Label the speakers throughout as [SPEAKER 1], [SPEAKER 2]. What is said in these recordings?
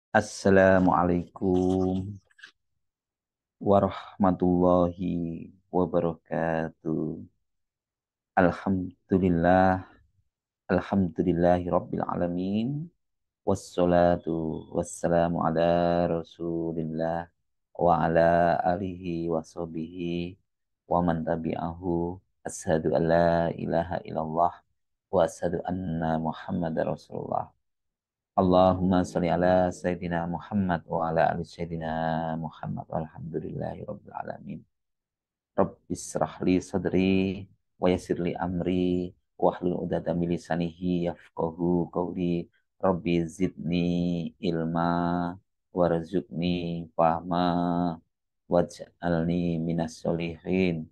[SPEAKER 1] Assalamualaikum warahmatullahi wabarakatuh. Alhamdulillah, alhamdulillahi rabbil alamin. Wassalatu wassalamu ala rasulillah wa ala alihi wa sahbihi wa man tabi'ahu. Ashadu an la ilaha illallah wa ashadu anna muhammadar rasulullah. Allahumma sholli ala Sayyidina Muhammad wa ala ali Sayyidina Muhammad walhamdulillahi rabbil alamin. Rabbi israh li sadri wa yassir li amri wahlul 'uqdatam min lisanihi yafqahu qawli. Rabbi zidni ilma warzuqni fahma waj'alni minas solihin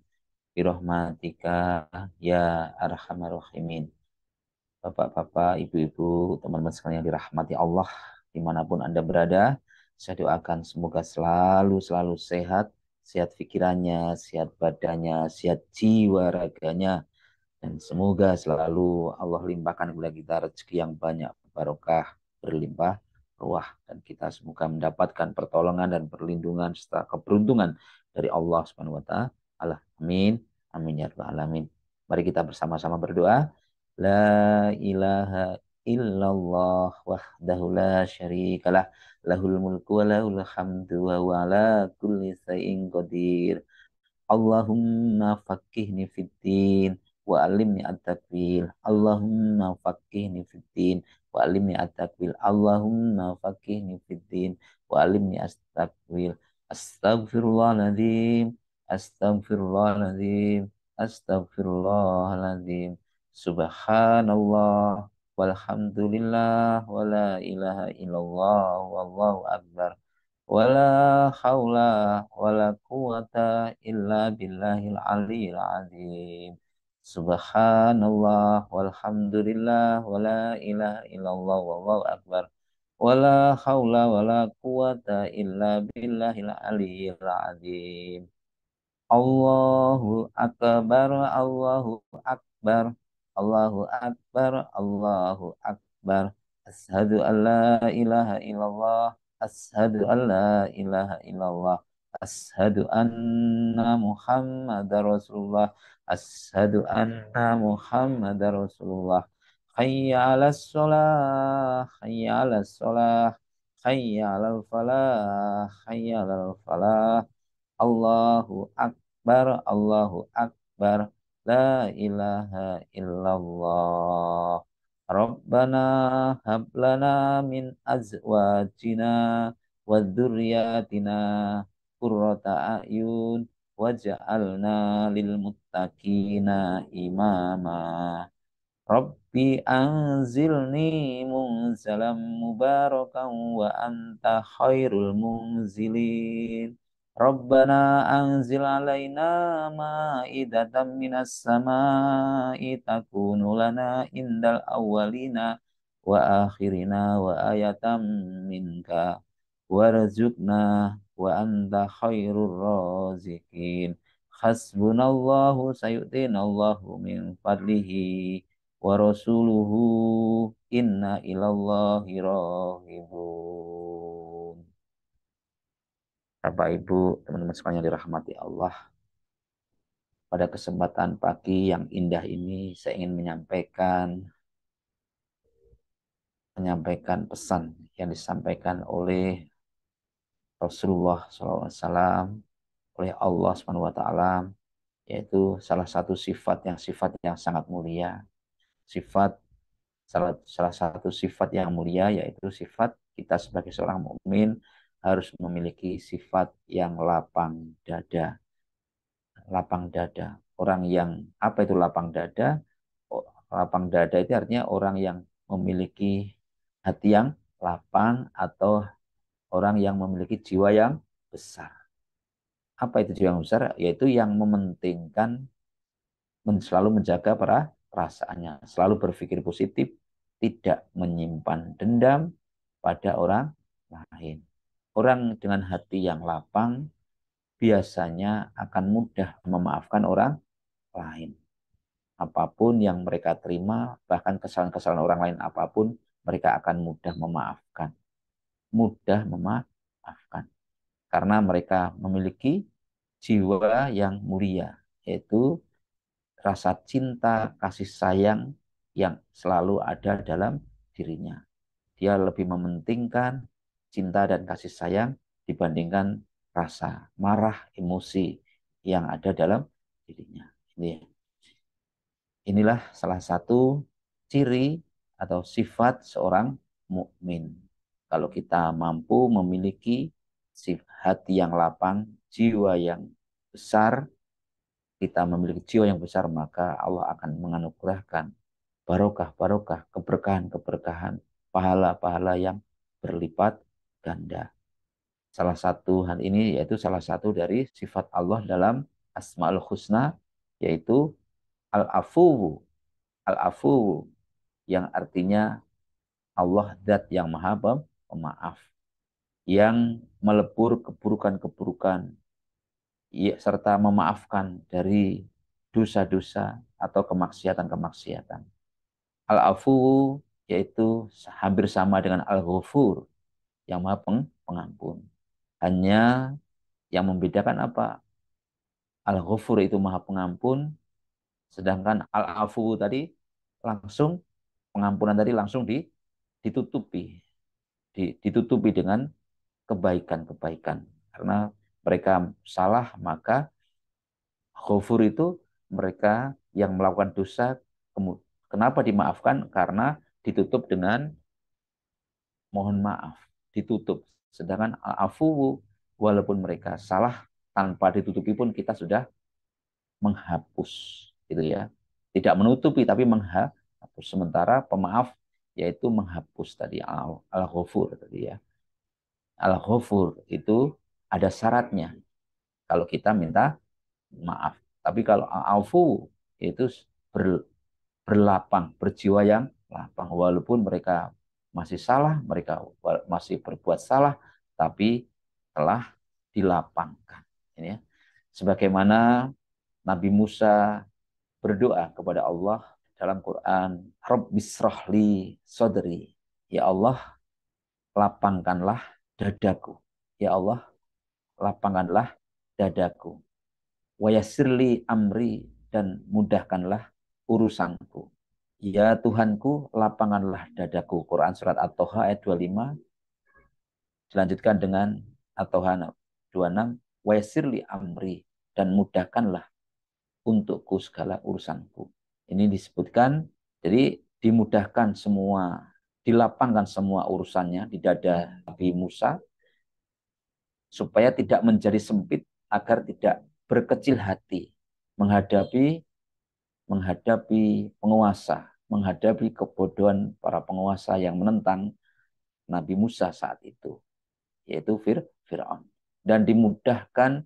[SPEAKER 1] birahmatika ya arhamar rahimin. Bapak-bapak, ibu-ibu, teman-teman sekalian yang dirahmati Allah, dimanapun Anda berada, saya doakan semoga selalu sehat, sehat pikirannya, sehat badannya, sehat jiwa raganya, dan semoga selalu Allah limpahkan kepada kita rezeki yang banyak, barokah, berlimpah, ruah, dan kita semoga mendapatkan pertolongan dan perlindungan serta keberuntungan dari Allah Subhanahu wa Ta'ala. Amin. Amin ya rabbal alamin. Mari kita bersama-sama berdoa. La ilaha illallah wahdahu la syarikalah lahul mulku wa lahul hamdu wa huwa ala kulli syai'in qadir. Allahumma faqihni fiddin wa alimni at-takwil. Allahumma faqihni fiddin wa alimni at-takwil. Allahumma faqihni fiddin wa alimni at-takwil. Astaghfirullahaladzim. Astaghfirullahaladzim. Astaghfirullahaladzim. Subhanallah walhamdulillah wa la ilaha illallah wallahu akbar. Wala haula wala quwata illa billahil aliyil azim. Subhanallah walhamdulillah wala ilaha illallah wallahu akbar. Wala haula wala quwata illa billahil aliyil azim. Allahu akbar, Allahu akbar, Allahu akbar, Allahu akbar. Ashadu an la ilaha illallah, ashadu an la ilaha illallah, ashadu anna Muhammad Rasulullah, ashadu anna Muhammad Rasulullah. Hayya ala sholah, hayya ala sholah, hayya ala falah, hayya ala falah. Allahu Akbar, Allahu Akbar, la ilaha illallah. Rabbana hablana min azwajina wa dzurriyyatina qurrata a'yun waj'alna lil muttaqina imama. Rabbi anzilni munzalam mubarakan wa anta khairul munzilin. Rabbana anzil alaina ma'idatan minas sama'i takunu lana indal awwalina wa akhirina wa ayatam minka warzuqna wa anta khairur razikin. Hasbunallahu sayu'tinallahu min fadlihi wa rasuluhu inna ilallahi rahibun. Bapak Ibu, teman-teman sekalian yang dirahmati Allah, pada kesempatan pagi yang indah ini saya ingin menyampaikan pesan yang disampaikan oleh Rasulullah SAW, oleh Allah SWT, yaitu salah satu sifat yang sangat mulia. Salah satu sifat yang mulia yaitu sifat kita sebagai seorang mukmin harus memiliki sifat yang lapang dada. Lapang dada. Orang yang apa itu lapang dada? Lapang dada itu artinya orang yang memiliki hati yang lapang atau orang yang memiliki jiwa yang besar. Apa itu jiwa yang besar? Yaitu yang mementingkan selalu menjaga perasaannya, selalu berpikir positif, tidak menyimpan dendam pada orang lain. Orang dengan hati yang lapang biasanya akan mudah memaafkan orang lain. Apapun yang mereka terima, bahkan kesalahan-kesalahan orang lain apapun, mereka akan mudah memaafkan. mudah memaafkan. Karena mereka memiliki jiwa yang mulia, yaitu rasa cinta, kasih sayang yang selalu ada dalam dirinya. Dia lebih mementingkan cinta dan kasih sayang dibandingkan rasa marah, emosi yang ada dalam dirinya. Inilah salah satu ciri atau sifat seorang mukmin. Kalau kita mampu memiliki hati yang lapang, jiwa yang besar, kita memiliki jiwa yang besar, maka Allah akan menganugerahkan barokah-barokah, keberkahan-keberkahan, pahala-pahala yang berlipat ganda. Salah satu hal ini yaitu salah satu dari sifat Allah dalam Asmaul Husna, yaitu Al-Afuwu. Al-Afuwu yang artinya Allah zat yang maha pemaaf, yang melebur keburukan-keburukan, serta memaafkan dari dosa-dosa atau kemaksiatan-kemaksiatan. Al-Afu yaitu hampir sama dengan Al-Ghafur yang maha pengampun. Hanya yang membedakan apa? Al-Ghafur itu maha pengampun, sedangkan Al-Afu tadi langsung pengampunan tadi langsung ditutupi, ditutupi dengan kebaikan-kebaikan. Karena mereka salah, maka Ghafur itu mereka yang melakukan dosa, kenapa dimaafkan? Karena ditutup dengan mohon maaf, ditutup. Sedangkan afu, walaupun mereka salah, tanpa ditutupi pun kita sudah menghapus, gitu ya. Tidak menutupi, tapi menghapus. Sementara pemaaf yaitu menghapus tadi al-ghafur tadi ya. Al-ghafur itu ada syaratnya kalau kita minta maaf. Tapi kalau afu itu ber, berlapang, berjiwa yang lapang. Walaupun mereka masih salah, mereka masih berbuat salah, tapi telah dilapangkan. Ini ya. Sebagaimana Nabi Musa berdoa kepada Allah dalam Quran, Rabbisrahli sodri. Ya Allah, lapangkanlah dadaku. Ya Allah, lapangkanlah dadaku. Wayasirli amri, dan mudahkanlah urusanku. Ya Tuhanku, lapangkanlah dadaku. Quran surat At-Toha ayat 25. Dilanjutkan dengan At-Toha 26. Wayasirli amri, dan mudahkanlah untukku segala urusanku. Ini disebutkan, jadi dimudahkan semua, dilapangkan semua urusannya di dada Nabi Musa, supaya tidak menjadi sempit, agar tidak berkecil hati menghadapi penguasa, menghadapi kebodohan para penguasa yang menentang Nabi Musa saat itu, yaitu Fir'aun. Dan dimudahkan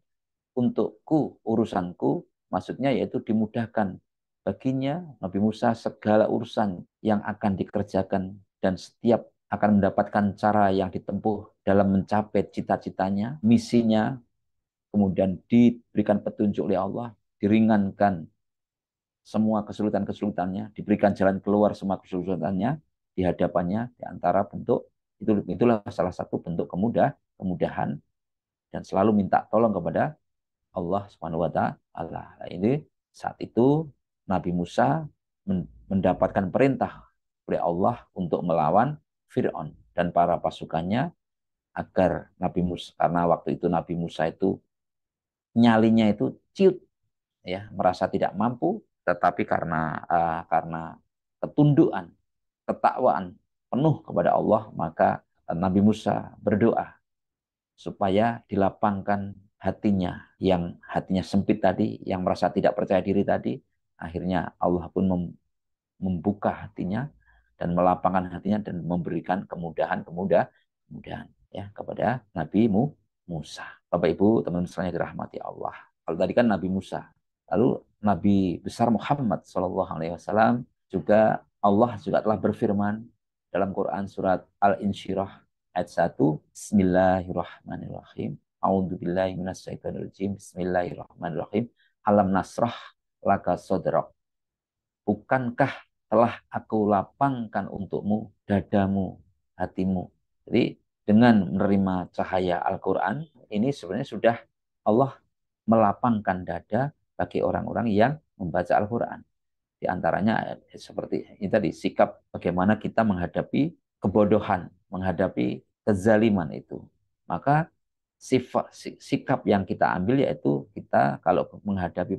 [SPEAKER 1] untukku urusanku, maksudnya yaitu dimudahkan baginya Nabi Musa segala urusan yang akan dikerjakan, dan setiap akan mendapatkan cara yang ditempuh dalam mencapai cita-citanya, misinya, kemudian diberikan petunjuk oleh Allah, diringankan semua kesulitan-kesulitannya, diberikan jalan keluar semua kesulitannya di hadapannya, di antara bentuk itulah salah satu bentuk kemudahan, dan selalu minta tolong kepada Allah Subhanahu wa taala. Nah, ini saat itu Nabi Musa mendapatkan perintah oleh Allah untuk melawan Fir'aun dan para pasukannya, agar Nabi Musa, karena waktu itu Nabi Musa itu nyalinya itu ciut, ya, merasa tidak mampu, tetapi karena ketundukan, ketakwaan penuh kepada Allah, maka Nabi Musa berdoa supaya dilapangkan hatinya, yang hatinya sempit tadi, yang merasa tidak percaya diri tadi. Akhirnya Allah pun membuka hatinya dan melapangkan hatinya dan memberikan kemudahan ya kepada Nabi Musa. Bapak Ibu, teman-teman sekalian dirahmati Allah. Kalau tadi kan Nabi Musa, lalu Nabi besar Muhammad SAW juga, Allah juga telah berfirman dalam Quran surat Al-Insyirah ayat 1, Bismillahirrahmanirrahim. A'udzubillahi minasyaitonirrajim. Bismillahirrahmanirrahim. Alam nasrah laka sodrak. Bukankah telah aku lapangkan untukmu dadamu, hatimu. Jadi dengan menerima cahaya Al-Quran, ini sebenarnya sudah Allah melapangkan dada bagi orang-orang yang membaca Al-Quran. Di antaranya seperti ini tadi, sikap bagaimana kita menghadapi kebodohan, menghadapi kezaliman itu. Maka sikap yang kita ambil yaitu kita kalau menghadapi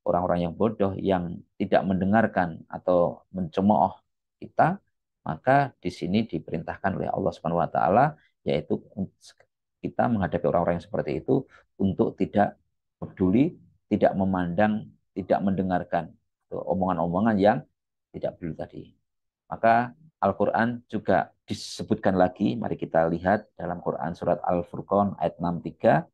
[SPEAKER 1] orang-orang yang bodoh, yang tidak mendengarkan atau mencemooh kita, maka di sini diperintahkan oleh Allah Subhanahu wa taala yaitu kita menghadapi orang-orang yang seperti itu untuk tidak peduli, tidak memandang, tidak mendengarkan omongan-omongan yang tidak perlu tadi. Maka Al-Quran juga disebutkan lagi, mari kita lihat dalam Quran surat Al-Furqan ayat 63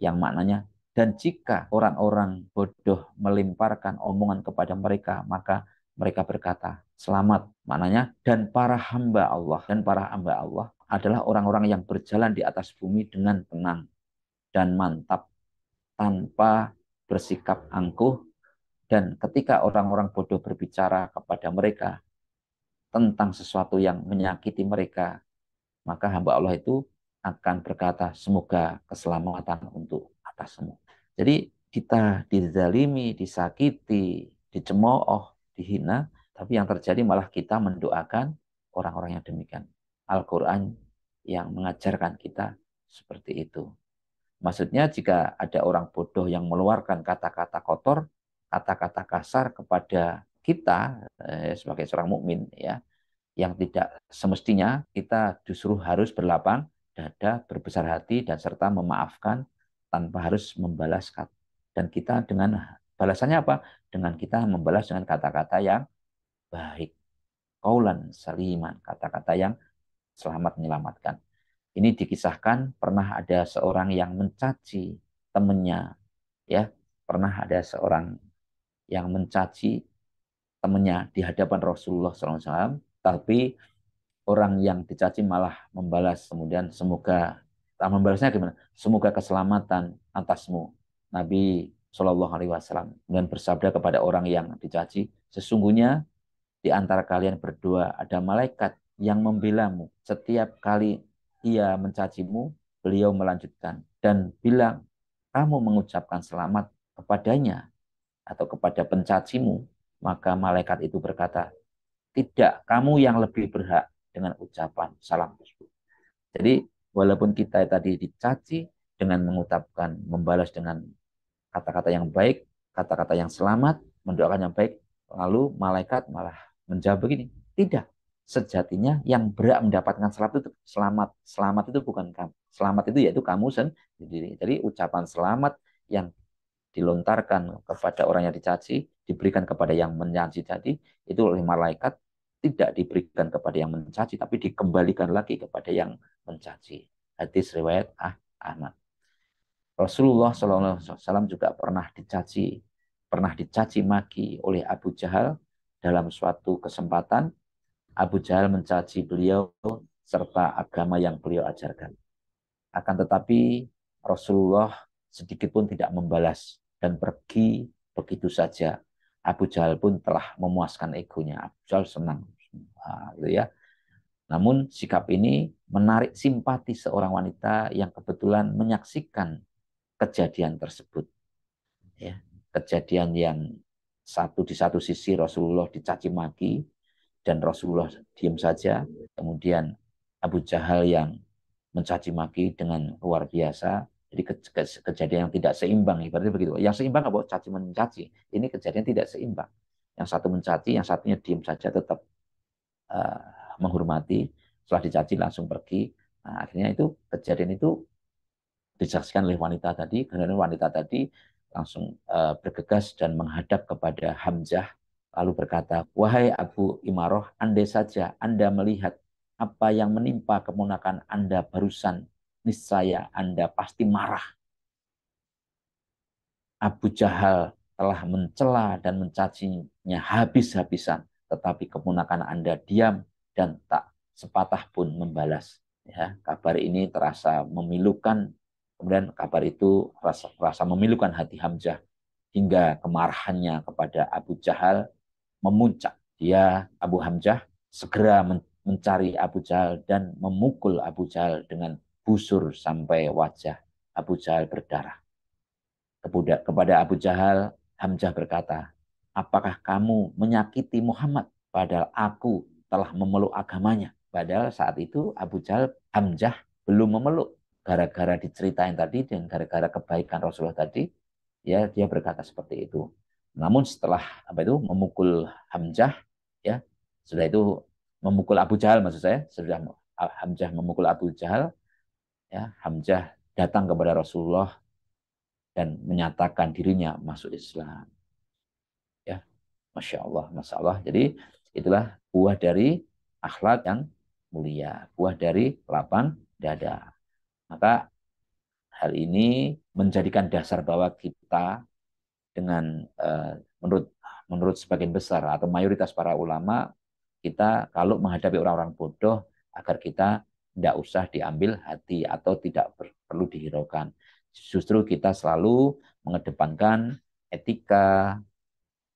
[SPEAKER 1] yang maknanya, dan jika orang-orang bodoh melemparkan omongan kepada mereka, maka mereka berkata, selamat. Maknanya, dan para hamba Allah adalah orang-orang yang berjalan di atas bumi dengan tenang dan mantap, tanpa bersikap angkuh, dan ketika orang-orang bodoh berbicara kepada mereka tentang sesuatu yang menyakiti mereka, maka hamba Allah itu akan berkata, semoga keselamatan untuk atasmu. Jadi kita dizalimi, disakiti, dicemooh, dihina, tapi yang terjadi malah kita mendoakan orang-orang yang demikian. Al-Quran yang mengajarkan kita seperti itu. Maksudnya jika ada orang bodoh yang mengeluarkan kata-kata kotor, kata-kata kasar kepada kita sebagai seorang mukmin, ya, yang tidak semestinya, kita justru harus berlapang dada, berbesar hati, dan serta memaafkan tanpa harus membalas. Dan kita dengan balasannya apa? Dengan kita membalas dengan kata-kata yang baik. Qaulan saliman, kata-kata yang selamat menyelamatkan. Ini dikisahkan pernah ada seorang yang mencaci temannya, ya, pernah ada seorang yang mencaci temannya di hadapan Rasulullah SAW, tapi orang yang dicaci malah membalas, kemudian semoga, membalasnya gimana? Semoga keselamatan atasmu. Nabi Shallallahu Alaihi Wasallam dan bersabda kepada orang yang dicaci, sesungguhnya di antara kalian berdua ada malaikat yang membelamu. Setiap kali ia mencacimu, beliau melanjutkan dan bilang, kamu mengucapkan selamat kepadanya atau kepada pencacimu, maka malaikat itu berkata, tidak, kamu yang lebih berhak dengan ucapan salam tersebut. Jadi walaupun kita tadi dicaci, dengan mengucapkan, membalas dengan kata-kata yang baik, kata-kata yang selamat, mendoakan yang baik, lalu malaikat malah menjawab begini, tidak. Sejatinya yang berhak mendapatkan selamat itu selamat. Selamat itu bukan kamu. Selamat itu yaitu kamu sendiri. Jadi ucapan selamat yang dilontarkan kepada orang yang dicaci, diberikan kepada yang mencaci tadi, itu oleh malaikat tidak diberikan kepada yang mencaci, tapi dikembalikan lagi kepada yang mencaci. Hadis riwayat Ahmad. Rasulullah SAW juga pernah dicaci maki oleh Abu Jahal dalam suatu kesempatan. Abu Jahal mencaci beliau serta agama yang beliau ajarkan. Akan tetapi Rasulullah sedikit pun tidak membalas dan pergi begitu saja. Abu Jahal pun telah memuaskan egonya. Abu Jahal senang. Nah, gitu ya. Namun sikap ini menarik simpati seorang wanita yang kebetulan menyaksikan kejadian tersebut. Ya, kejadian yang di satu sisi Rasulullah dicaci maki dan Rasulullah diam saja. Kemudian Abu Jahal yang mencaci maki dengan luar biasa. Jadi kejadian yang tidak seimbang, ibaratnya begitu. Yang seimbang apa? Caci mencaci. Ini kejadian tidak seimbang. Yang satu mencaci, yang satunya diam saja tetap uh, menghormati. Setelah dicaci langsung pergi. Nah, akhirnya itu kejadian itu disaksikan oleh wanita tadi. Kemudian wanita tadi langsung bergegas dan menghadap kepada Hamzah lalu berkata, wahai Abu Imaroh, andai saja Anda melihat apa yang menimpa keponakan Anda barusan, niscaya Anda pasti marah. Abu Jahal telah mencela dan mencacinya habis-habisan, tetapi keponakan Anda diam dan tak sepatah pun membalas. Ya, kabar ini terasa memilukan. Kemudian kabar itu terasa memilukan hati Hamzah hingga kemarahannya kepada Abu Jahal memuncak. Dia, Abu Hamzah, segera mencari Abu Jahal dan memukul Abu Jahal dengan busur sampai wajah Abu Jahal berdarah. Kepada Abu Jahal, Hamzah berkata, apakah kamu menyakiti Muhammad? Padahal aku telah memeluk agamanya. Padahal saat itu Abu Jahal, Hamzah belum memeluk. Gara-gara diceritain tadi dan gara-gara kebaikan Rasulullah tadi, ya dia berkata seperti itu. Namun setelah apa itu memukul Hamzah, ya sudah itu memukul Abu Jahal maksud saya, sudah Hamzah memukul Abu Jahal, ya Hamzah datang kepada Rasulullah dan menyatakan dirinya masuk Islam. Ya, Masya Allah, Masya Allah. Jadi itulah buah dari akhlak yang mulia, buah dari lapang dada. Maka hal ini menjadikan dasar bahwa kita dengan menurut menurut sebagian besar atau mayoritas para ulama, kita kalau menghadapi orang-orang bodoh agar kita tidak usah diambil hati atau tidak perlu dihiraukan. Justru kita selalu mengedepankan etika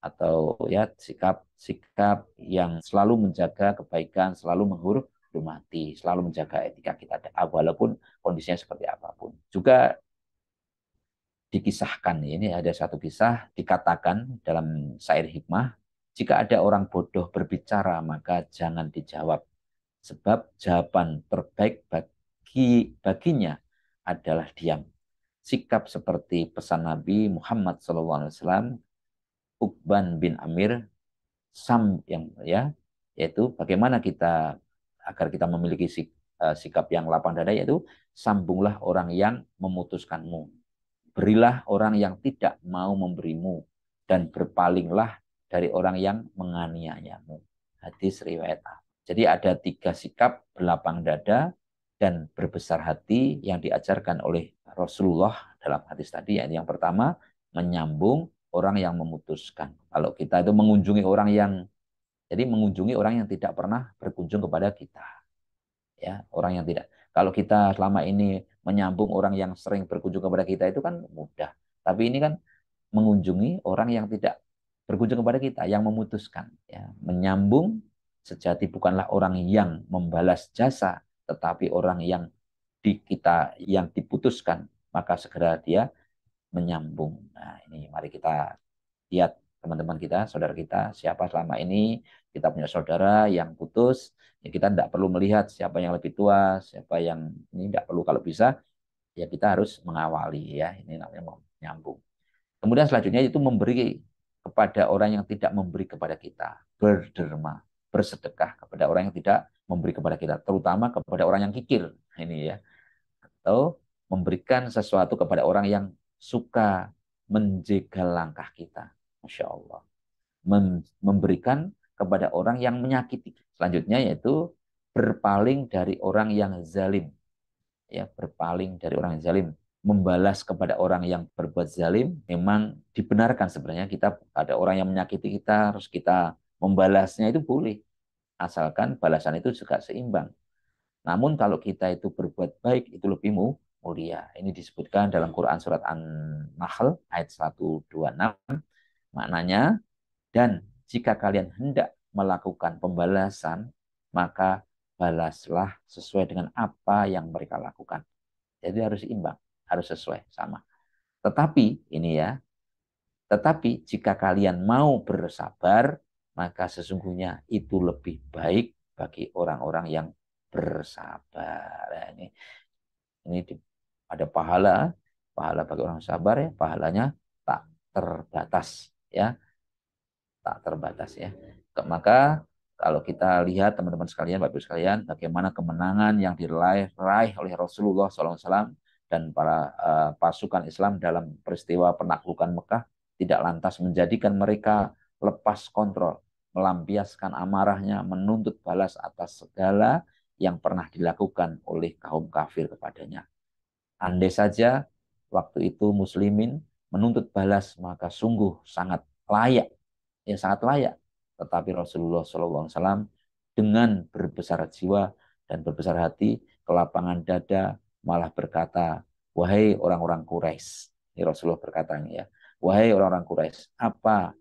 [SPEAKER 1] atau ya sikap-sikap yang selalu menjaga kebaikan, selalu menghormati, selalu menjaga etika kita walaupun kondisinya seperti apapun. Juga dikisahkan, ini ada satu kisah dikatakan dalam syair hikmah, jika ada orang bodoh berbicara maka jangan dijawab, sebab jawaban terbaik baginya adalah diam. Sikap seperti pesan Nabi Muhammad SAW, Uqban bin Amir, yang ya, yaitu bagaimana kita agar kita memiliki sikap yang lapang dada, yaitu sambunglah orang yang memutuskanmu, berilah orang yang tidak mau memberimu, dan berpalinglah dari orang yang menganiayamu. Hadis riwayat A. Jadi ada 3 sikap berlapang dada dan berbesar hati yang diajarkan oleh Rasulullah dalam hadis tadi. Yang pertama, menyambung orang yang memutuskan. Kalau kita itu mengunjungi orang yang tidak pernah berkunjung kepada kita. Ya, orang yang tidak. Kalau kita selama ini menyambung orang yang sering berkunjung kepada kita itu kan mudah. Tapi ini kan mengunjungi orang yang tidak berkunjung kepada kita, yang memutuskan. Ya. Menyambung sejati bukanlah orang yang membalas jasa, tetapi orang yang kita yang diputuskan, maka segera dia menyambung. Nah, ini mari kita lihat teman-teman kita, saudara kita, siapa selama ini kita punya saudara yang putus, ya kita tidak perlu melihat siapa yang lebih tua, siapa yang ini tidak perlu, kalau bisa ya kita harus mengawali, ya ini namanya menyambung. Kemudian selanjutnya itu memberi kepada orang yang tidak memberi kepada kita, berderma, bersedekah kepada orang yang tidak memberi kepada kita, terutama kepada orang yang kikir, ini ya, atau memberikan sesuatu kepada orang yang suka menjegal langkah kita. Masya Allah. Memberikan kepada orang yang menyakiti. Selanjutnya yaitu berpaling dari orang yang zalim. Ya, berpaling dari orang yang zalim. Membalas kepada orang yang berbuat zalim memang dibenarkan sebenarnya. Kita ada orang yang menyakiti kita, harus kita membalasnya itu boleh. Asalkan balasan itu juga seimbang. Namun kalau kita itu berbuat baik itu lebih mulia. Ini disebutkan dalam Quran surat An-Nahl ayat 126. Maknanya, dan jika kalian hendak melakukan pembalasan, maka balaslah sesuai dengan apa yang mereka lakukan. Jadi harus imbang, harus sesuai sama. Tetapi ini ya, tetapi jika kalian mau bersabar, maka sesungguhnya itu lebih baik bagi orang-orang yang bersabar. Nah, ini ada pahala bagi orang sabar ya, pahalanya tak terbatas ya, tak terbatas ya. Maka kalau kita lihat teman-teman sekalian, Bapak Ibu sekalian, bagaimana kemenangan yang diraih oleh Rasulullah SAW dan para pasukan Islam dalam peristiwa penaklukan Mekah tidak lantas menjadikan mereka lepas kontrol, melampiaskan amarahnya, menuntut balas atas segala yang pernah dilakukan oleh kaum kafir kepadanya. Andai saja waktu itu muslimin menuntut balas, maka sungguh sangat layak, ya sangat layak. Tetapi Rasulullah SAW dengan berbesar jiwa dan berbesar hati, kelapangan dada, malah berkata, wahai orang-orang Quraisy, ini Rasulullah berkata ya, wahai orang-orang Quraisy, apa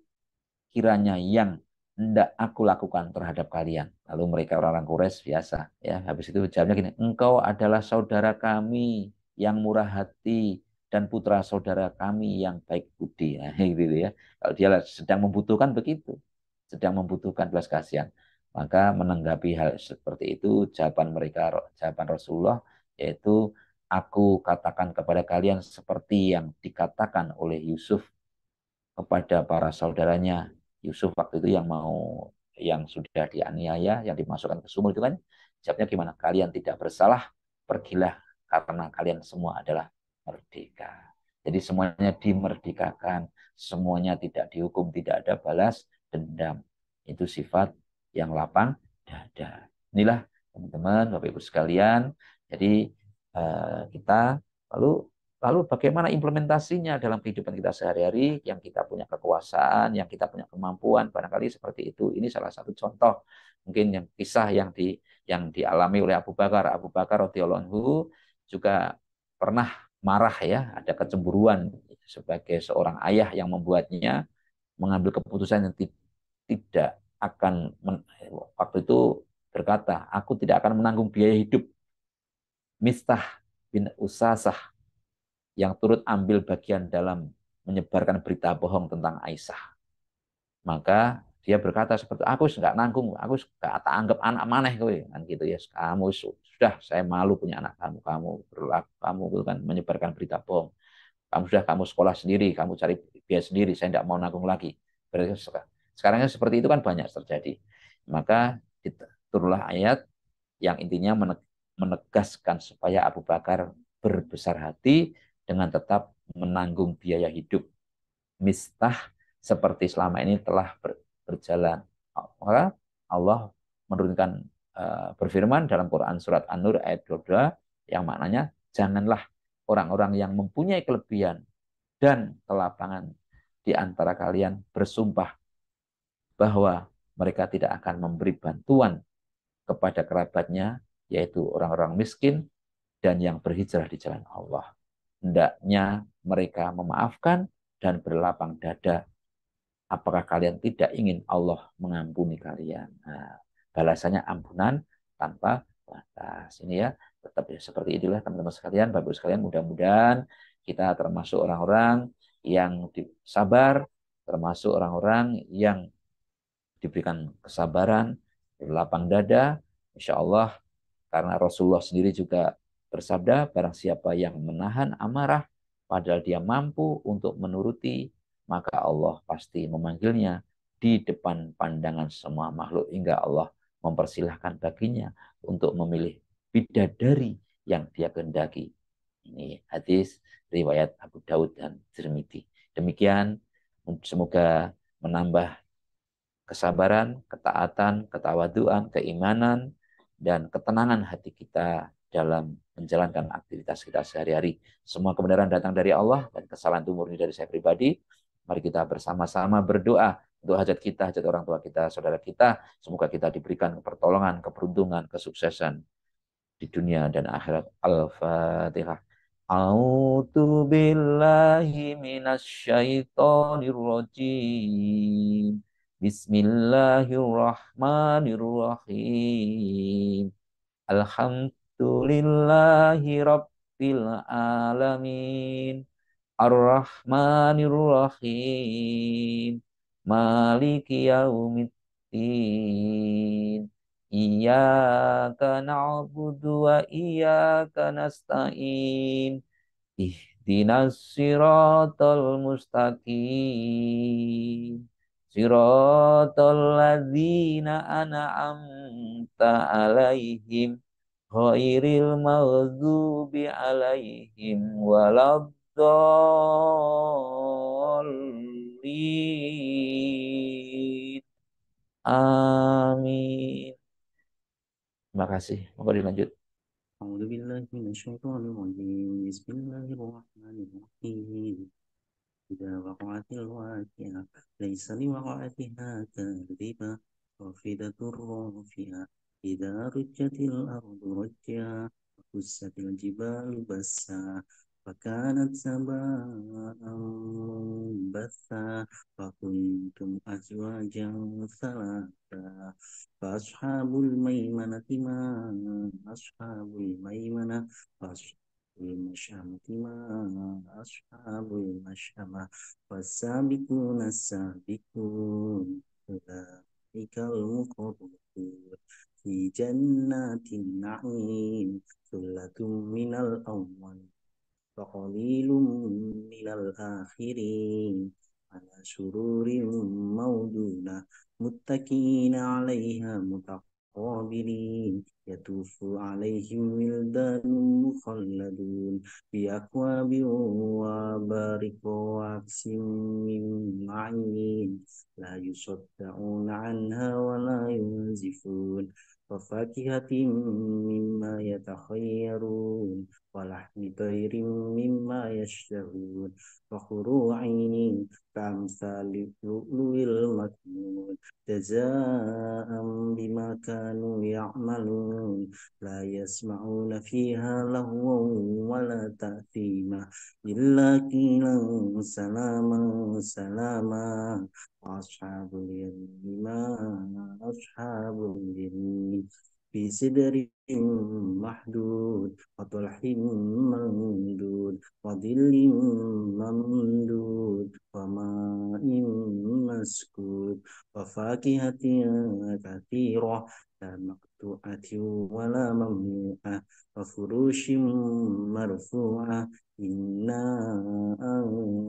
[SPEAKER 1] kiranya yang Tidak aku lakukan terhadap kalian. Lalu mereka orang-orang Quraisy biasa ya. Habis itu jawabnya gini, engkau adalah saudara kami yang murah hati dan putra saudara kami yang baik budi. Nah, gitu ya. Kalau dia sedang membutuhkan begitu, sedang membutuhkan belas kasihan, maka menanggapi hal seperti itu jawaban mereka, jawaban Rasulullah yaitu aku katakan kepada kalian seperti yang dikatakan oleh Yusuf kepada para saudaranya. Yusuf waktu itu yang sudah dianiaya, yang dimasukkan ke sumur itu kan, jawabnya gimana? Kalian tidak bersalah, pergilah karena kalian semua adalah merdeka. Jadi semuanya dimerdekakan, semuanya tidak dihukum, tidak ada balas dendam. Itu sifat yang lapang dada. Inilah teman-teman, Bapak Ibu sekalian. Jadi kita lalu Lalu bagaimana implementasinya dalam kehidupan kita sehari-hari, yang kita punya kekuasaan, yang kita punya kemampuan, barangkali seperti itu. Ini salah satu contoh mungkin yang kisah yang dialami oleh Abu Bakar. Abu Bakar radhiyallahu anhu juga pernah marah ya, ada kecemburuan sebagai seorang ayah yang membuatnya mengambil keputusan yang tidak akan waktu itu berkata, aku tidak akan menanggung biaya hidup Mistah bin Usasah yang turut ambil bagian dalam menyebarkan berita bohong tentang Aisyah. Maka dia berkata seperti aku nggak nanggung, aku nggak tak anggap anak maneh kowe kan gitu ya. Kamu sudah saya malu punya anak kamu, kamu berlaku kamu itu kan menyebarkan berita bohong. Kamu sekolah sendiri, kamu cari biaya sendiri, saya tidak mau nanggung lagi. Berarti sekarang seperti itu kan banyak terjadi. Maka turunlah ayat yang intinya menegaskan supaya Abu Bakar berbesar hati dengan tetap menanggung biaya hidup Mistah seperti selama ini telah berjalan. Maka Allah menurunkan berfirman dalam Quran surat An-Nur ayat 22 yang maknanya janganlah orang-orang yang mempunyai kelebihan dan kelapangan di antara kalian bersumpah bahwa mereka tidak akan memberi bantuan kepada kerabatnya, yaitu orang-orang miskin dan yang berhijrah di jalan Allah. Hendaknya mereka memaafkan dan berlapang dada. Apakah kalian tidak ingin Allah mengampuni kalian? Nah, balasannya ampunan tanpa batas. Ini ya, tetap ya, seperti itulah teman-teman sekalian, Bapak sekalian, mudah-mudahan kita termasuk orang-orang yang sabar, termasuk orang-orang yang diberikan kesabaran, berlapang dada, insya Allah, karena Rasulullah sendiri juga bersabda, barang siapa yang menahan amarah, padahal dia mampu untuk menuruti, maka Allah pasti memanggilnya di depan pandangan semua makhluk, hingga Allah mempersilahkan baginya untuk memilih bidadari yang dia kehendaki. Ini hadis riwayat Abu Daud dan Tirmidzi. Demikian, semoga menambah kesabaran, ketaatan, ketawaduan, keimanan, dan ketenangan hati kita dalam menjalankan aktivitas kita sehari-hari. Semua kebenaran datang dari Allah dan kesalahan itu murni dari saya pribadi. Mari kita bersama-sama berdoa untuk hajat kita, hajat orang tua kita, saudara kita. Semoga kita diberikan pertolongan, keberuntungan, kesuksesan di dunia dan akhirat. Al-Fatihah. A'udzu billahi minasyaitonir rajim. Bismillahirrahmanirrahim. Alhamdulillahi rabbil alamin. Ar-Rahmanir-Rahim. Maliki yaumiddin. Iyyaka na'budu wa iyyaka nasta'in. Ihdinas siratal mustaqim. Siratal ladzina an'amta alaihim ghairil maghdubi alaihim waladdallin. Amin. Terima kasih. Monggo dilanjut.
[SPEAKER 2] أعوذ بالله من الشيطان الرجيم بسم الله الرحمن الرحيم إذا وقعت الواقعة ليس لوقعتها كاذبة خافضة رافعة إذا رجت الأرض رجا وبست الجبال بسا فكانت سباء منبثا وكنتم أزواجا ثلاثا فأصحاب الميمنة ما أصحاب الميمنة وأصحاب المشأمة ما أصحاب المشأمة والسابقون السابقون أولئك المقربون في جنات النعيم ثلة من الأول وقليل من الآخرين على سرور موضونة متكئين عليها متقابلين يطوف عليهم ولدان مخلدون بأكواب وأباريق وكأس من معين لا يصدعون عنها ولا ينزفون وفاكهة مما يتخيرون ولحم طير مما يشتهون وفروع كأمثال اللؤلؤ المكنون جزاء بما كانوا يعملون لا يسمعون فيها لغوا ولا تأثيما إلا قيلا سلاما سلاما وأصحاب اليمين ما أصحاب اليمين في سدر محدود وطلح ممدود وظل ممدود وماء مسكوب وفاكهة كثيرة لا مقطوعة ولا ممنوعة وفروش مرفوعة إنا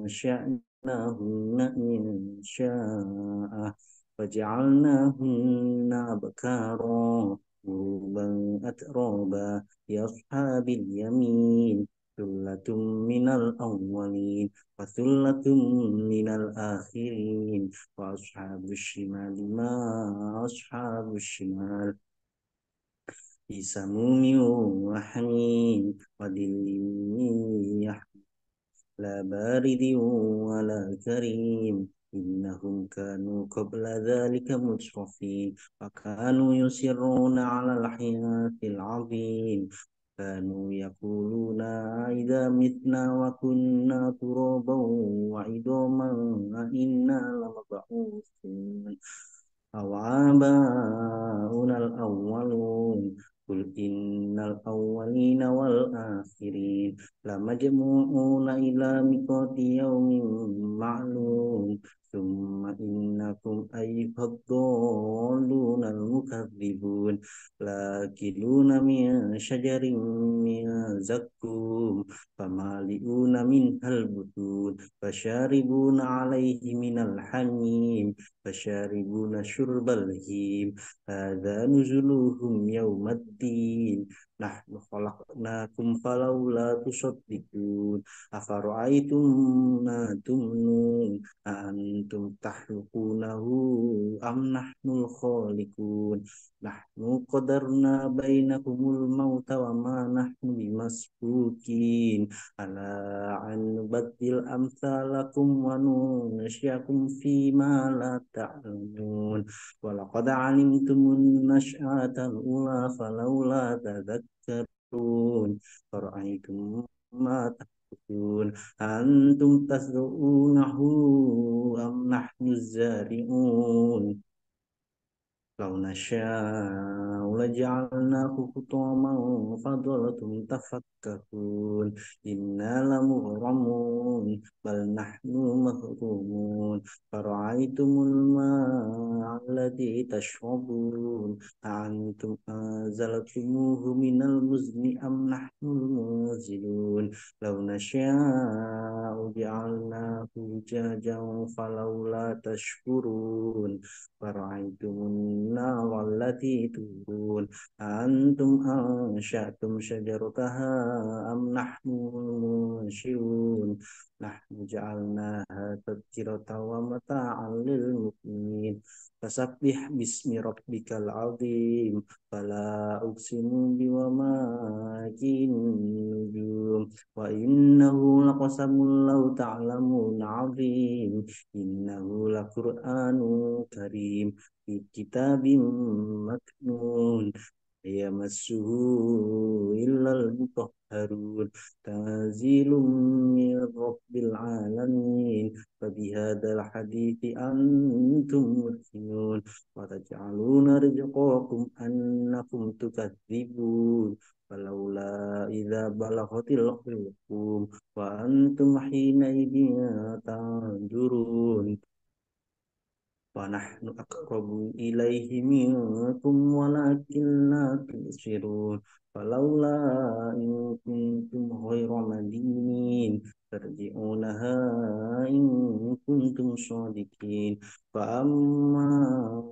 [SPEAKER 2] أنشأناهن إن شاء وجعلناهن أبكارا عربا أترابا لأصحاب اليمين ثلة من الأولين وثلة من الآخرين وأصحاب الشمال ما أصحاب الشمال في سموم وحميم وظل من لا بارد ولا كريم إنهم كانوا قبل ذلك مترفين وكانوا يصرون على الحياة العظيم كانوا يقولون إذا متنا وكنا ترابا وعظاما أئنا لمبعوثون أو آباؤنا الأولون قل إن الأولين والآخرين لمجموعون إلى ميقات يوم معلوم ثم إنكم أيها الضالون المكذبون لآكلون من شجر من زقوم فمالئون منها البطون فشاربون عليه من الحميم فشاربون شرب الهيم هذا نزلهم يوم الدين نحن خلقناكم فلولا تصدقون أفرأيتم ما تمنون أأنتم تخلقونه أم نحن الخالقون نحن قدرنا بينكم الموت وما نحن بمسبوقين ألا أن نبدل أمثالكم وننشئكم فيما لا تعلمون ولقد علمتم النشأة الأولى فلولا تذكرون فرأيتم ما تحدثون أنتم تزرعونه أم نحن الزارعون لو نشاء لجعلناه حطاما فظلتم تفكهون إنا لمغرمون بل نحن محرومون فرأيتم الماء الذي تشربون أأنتم أنزلتموه من المزن أم نحن المنزلون لو نشاء جعلناه أجاجا فلولا تشكرون فرأيتم النار التي تورون أأنتم أنشأتم شجرتها أم نحن المنشئون نحن جعلناها تذكرة ومتاعا للمقوين فسبح باسم ربك العظيم فلا أقسم بمواقع النجوم وإنه لقسم لو تعلمون عظيم إنه لقرآن كريم في كتاب مكنون يمسه إلا المطهرون تنزيل من رب العالمين فبهذا الحديث أنتم مدهنون وتجعلون رزقكم أنكم تكذبون فلولا إذا بلغت الحلقوم وأنتم حينئذ تنظرون ونحن أقرب إليه منكم ولكن لا تبصرون فلولا إن كنتم غير مدينين ترجعونها إن كنتم صادقين فأما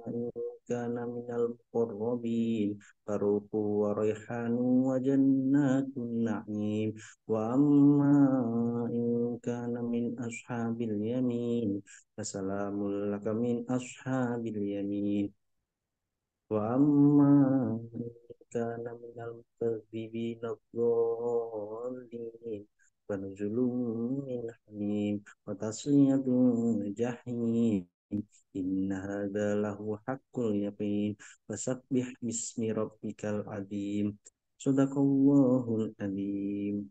[SPEAKER 2] إن كان من المقربين فروح وريحان وجنات النعيم وأما إن كان من أصحاب اليمين فسلام لك من أصحاب اليمين وأما إن كان من المكذبين الضالين فنزل من حميم وتصلية جحيم إن هذا له حق اليقين فسبح باسم ربك العظيم صدق الله العظيم